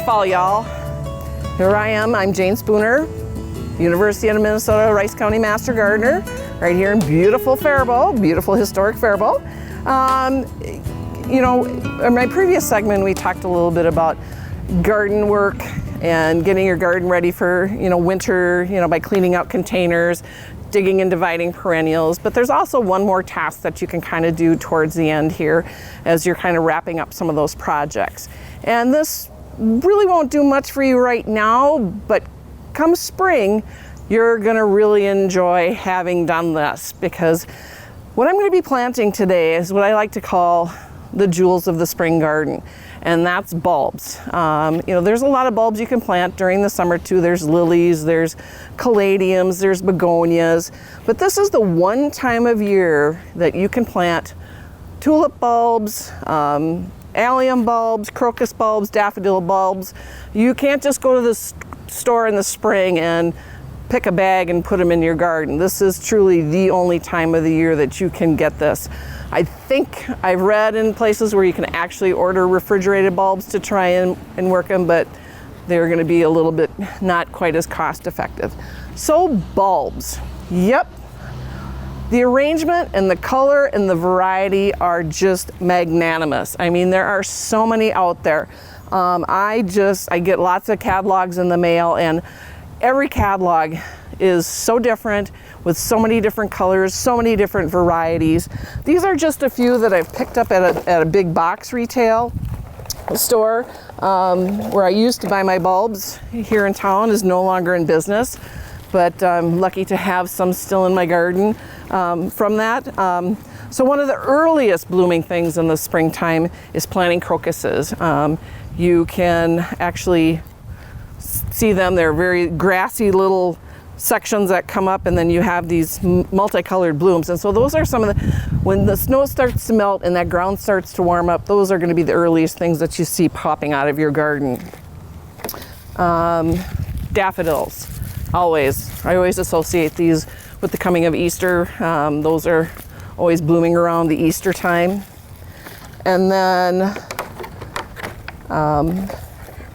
fall, y'all. Here I am, I'm Jayne Spooner, University of Minnesota Rice County Master Gardener, right here in beautiful Faribault, beautiful historic Faribault. You know, in my previous segment, we talked a little bit about garden work and getting your garden ready for, winter, by cleaning out containers, digging and dividing perennials. But there's also one more task that you can kind of do towards the end here as you're kind of wrapping up some of those projects. And this really won't do much for you right now, but come spring, you're gonna really enjoy having done this, because what I'm gonna be planting today is what I like to call the jewels of the spring garden, and that's bulbs. There's a lot of bulbs you can plant during the summer too. There's lilies, there's caladiums, there's begonias, but this is the one time of year that you can plant tulip bulbs, allium bulbs, crocus bulbs, daffodil bulbs. You can't just go to the store in the spring and pick a bag and put them in your garden. This is truly the only time of the year that you can get this. I think I've read in places where you can actually order refrigerated bulbs to try and work them, but they're gonna be a little bit not quite as cost effective. So bulbs, yep. The arrangement and the color and the variety are just magnanimous. I mean, there are so many out there. I get lots of catalogs in the mail, and every catalog is so different with so many different colors, so many different varieties. These are just a few that I've picked up at a big box retail store where I used to buy my bulbs. Here in town is no longer in business, but I'm lucky to have some still in my garden from that. So one of the earliest blooming things in the springtime is planting crocuses. You can actually see them. They're very grassy little sections that come up, and then you have these multicolored blooms. And so those are some of the, when the snow starts to melt and that ground starts to warm up, those are going to be the earliest things that you see popping out of your garden. Daffodils, I always associate these with the coming of Easter. Those are always blooming around the Easter time. And then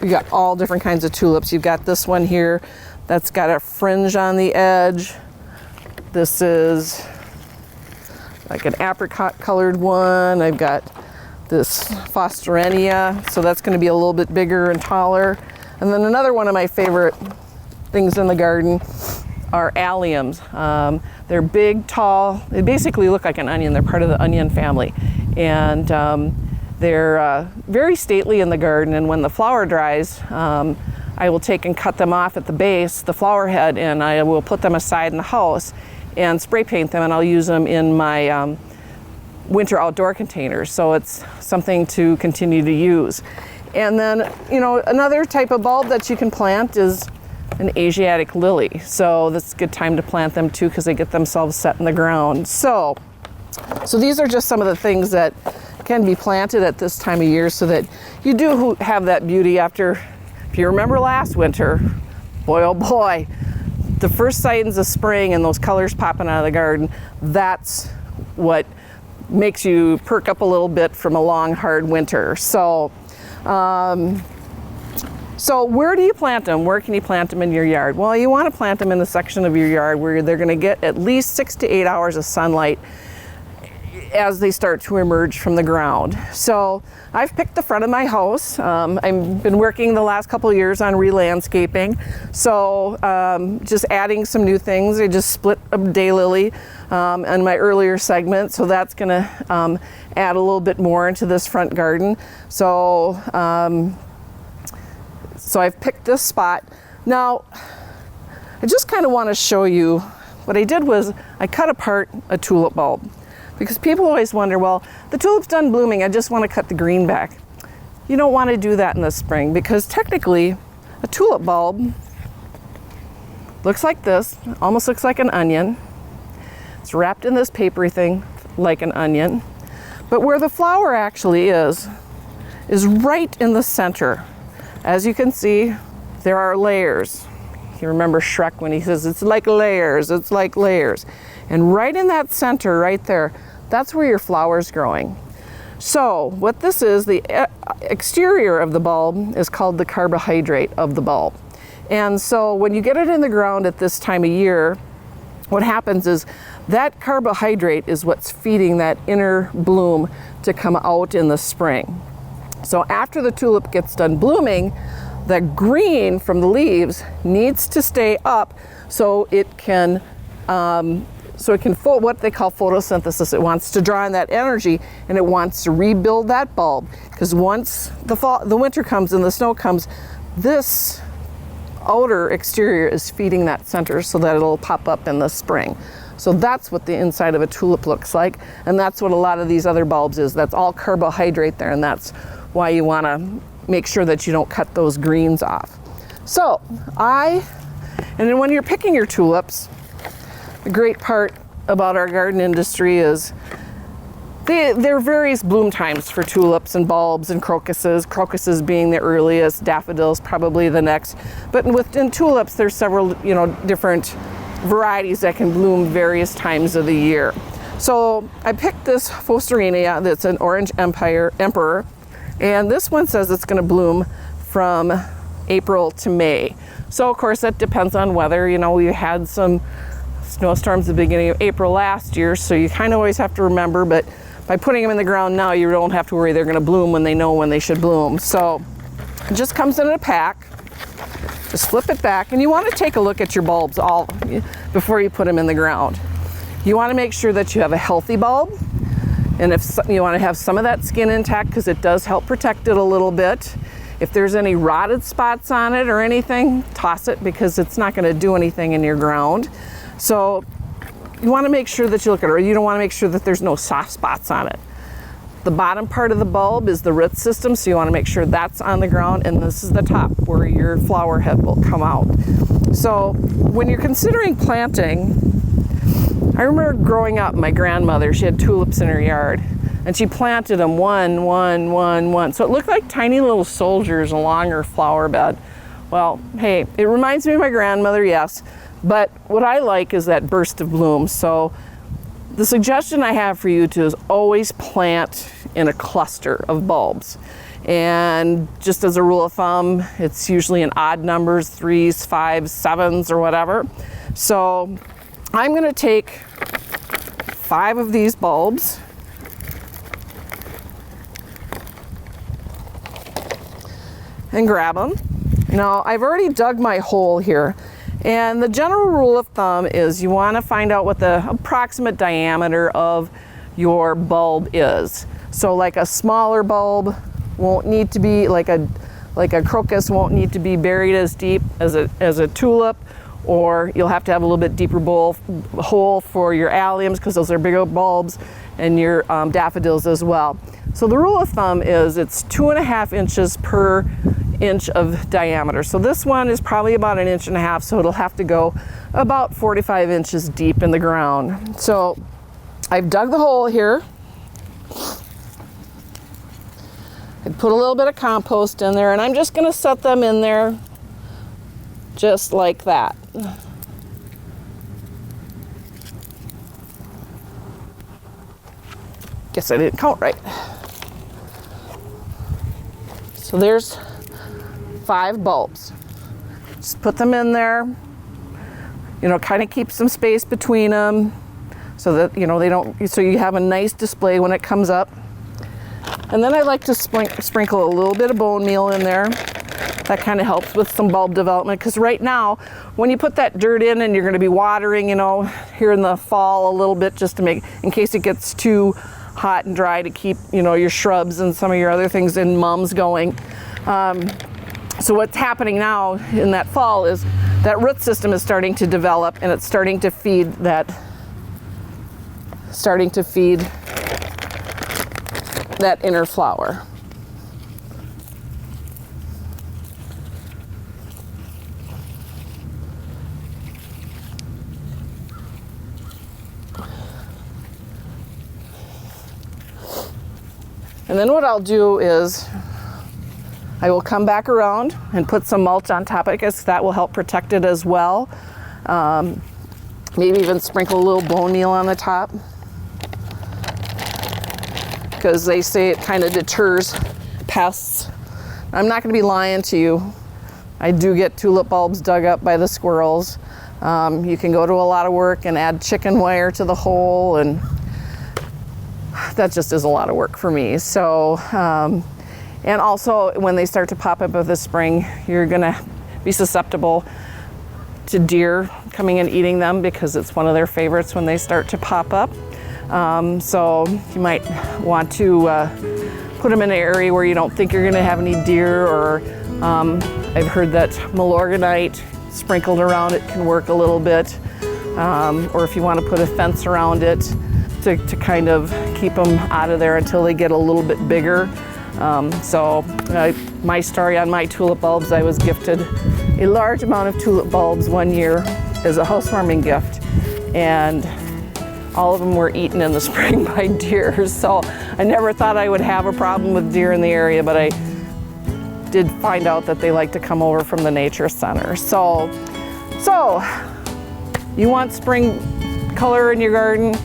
we got all different kinds of tulips. You've got this one here that's got a fringe on the edge. This is like an apricot colored one. I've got this Fosterenia, so that's gonna be a little bit bigger and taller. And then another one of my favorite things in the garden are alliums. They're big, tall, they basically look like an onion. They're part of the onion family. And they're very stately in the garden, and when the flower dries, I will take and cut them off at the base, the flower head, and I will put them aside in the house and spray paint them, and I'll use them in my winter outdoor containers. So it's something to continue to use. And then, another type of bulb that you can plant is an Asiatic lily. So that's a good time to plant them too, because they get themselves set in the ground. So these are just some of the things that can be planted at this time of year, so that you do have that beauty after. If you remember last winter, boy oh boy, the first signs of spring and those colors popping out of the garden, that's what makes you perk up a little bit from a long, hard winter. So where do you plant them? Where can you plant them in your yard? Well, you want to plant them in the section of your yard where they're going to get at least 6 to 8 hours of sunlight as they start to emerge from the ground. So I've picked the front of my house. I've been working the last couple of years on re-landscaping. So just adding some new things. I just split a daylily in my earlier segment. So that's gonna add a little bit more into this front garden. So I've picked this spot. Now, I just kind of want to show you, what I did was I cut apart a tulip bulb. Because people always wonder, well, the tulip's done blooming, I just want to cut the green back. You don't want to do that in the spring, because technically a tulip bulb looks like this, almost looks like an onion. It's wrapped in this papery thing like an onion. But where the flower actually is right in the center. As you can see, there are layers. You remember Shrek when he says, it's like layers, it's like layers. And right in that center, right there, that's where your flower's growing. So what this is, the exterior of the bulb is called the carbohydrate of the bulb. And so when you get it in the ground at this time of year, what happens is that carbohydrate is what's feeding that inner bloom to come out in the spring. So after the tulip gets done blooming, the green from the leaves needs to stay up so it can what they call photosynthesis. It wants to draw in that energy and it wants to rebuild that bulb, because once the winter comes and the snow comes, this outer exterior is feeding that center so that it'll pop up in the spring. So that's what the inside of a tulip looks like, and that's what a lot of these other bulbs is. That's all carbohydrate there, and that's why you want to make sure that you don't cut those greens off. So and then when you're picking your tulips, the great part about our garden industry is there are various bloom times for tulips and bulbs and crocuses being the earliest, daffodils probably the next. But within tulips, there's several different varieties that can bloom various times of the year. So I picked this Fosterinea that's an orange emperor, and this one says it's going to bloom from April to May. So of course that depends on weather. We had some snowstorms at the beginning of April last year, so you kind of always have to remember, but by putting them in the ground now, you don't have to worry they're going to bloom when they know when they should bloom. So it just comes in a pack. Just flip it back, and you want to take a look at your bulbs all before you put them in the ground. You want to make sure that you have a healthy bulb, and if you want to have some of that skin intact, because it does help protect it a little bit. If there's any rotted spots on it or anything, toss it, because it's not going to do anything in your ground. So you want to make sure that you look at it, or you don't want to make sure that there's no soft spots on it. The bottom part of the bulb is the root system, so you want to make sure that's on the ground, and this is the top where your flower head will come out. So when you're considering planting, I remember growing up, my grandmother, she had tulips in her yard, and she planted them one. So it looked like tiny little soldiers along her flower bed. Well, hey, it reminds me of my grandmother, yes, but what I like is that burst of bloom. So the suggestion I have for you is always plant in a cluster of bulbs. And just as a rule of thumb, it's usually in odd numbers, 3s, 5s, 7s, or whatever. So I'm going to take 5 of these bulbs, and grab them. Now I've already dug my hole here. And the general rule of thumb is you want to find out what the approximate diameter of your bulb is. So like a smaller bulb won't need to be, like a crocus won't need to be buried as deep as a tulip, or you'll have to have a little bit deeper hole for your alliums, because those are bigger bulbs, and your daffodils as well. So the rule of thumb is it's 2.5 inches per inch of diameter. So this one is probably about 1.5 inches, so it'll have to go about 45 inches deep in the ground. So I've dug the hole here. I put a little bit of compost in there, and I'm just going to set them in there just like that. Guess I didn't count right. So there's 5 bulbs. Just put them in there, kind of keep some space between them so that, they don't, so you have a nice display when it comes up. And then I like to sprinkle a little bit of bone meal in there. That kind of helps with some bulb development, because right now, when you put that dirt in and you're going to be watering, here in the fall a little bit, just to make, in case it gets too hot and dry, to keep, your shrubs and some of your other things in mums going. So what's happening now in that fall is that root system is starting to develop, and it's starting to feed that inner flower. And then what I'll do is I will come back around and put some mulch on top of it, because that will help protect it as well. Maybe even sprinkle a little bone meal on the top. because they say it kind of deters pests. I'm not going to be lying to you. I do get tulip bulbs dug up by the squirrels. You can go to a lot of work and add chicken wire to the hole, and that just is a lot of work for me. So, and also when they start to pop up this spring, you're gonna be susceptible to deer coming and eating them because it's one of their favorites when they start to pop up. So you might want to put them in an area where you don't think you're gonna have any deer, or I've heard that Milorganite sprinkled around it can work a little bit, or if you want to put a fence around it to kind of keep them out of there until they get a little bit bigger. My story on my tulip bulbs, I was gifted a large amount of tulip bulbs one year as a housewarming gift, and all of them were eaten in the spring by deer. So I never thought I would have a problem with deer in the area, but I did find out that they like to come over from the nature center. So you want spring color in your garden,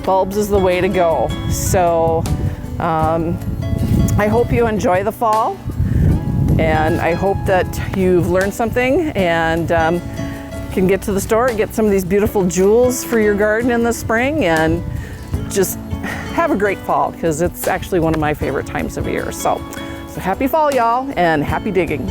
bulbs is the way to go. So I hope you enjoy the fall, and I hope that you've learned something and can get to the store and get some of these beautiful jewels for your garden in the spring, and just have a great fall, because it's actually one of my favorite times of year. So happy fall, y'all, and happy digging.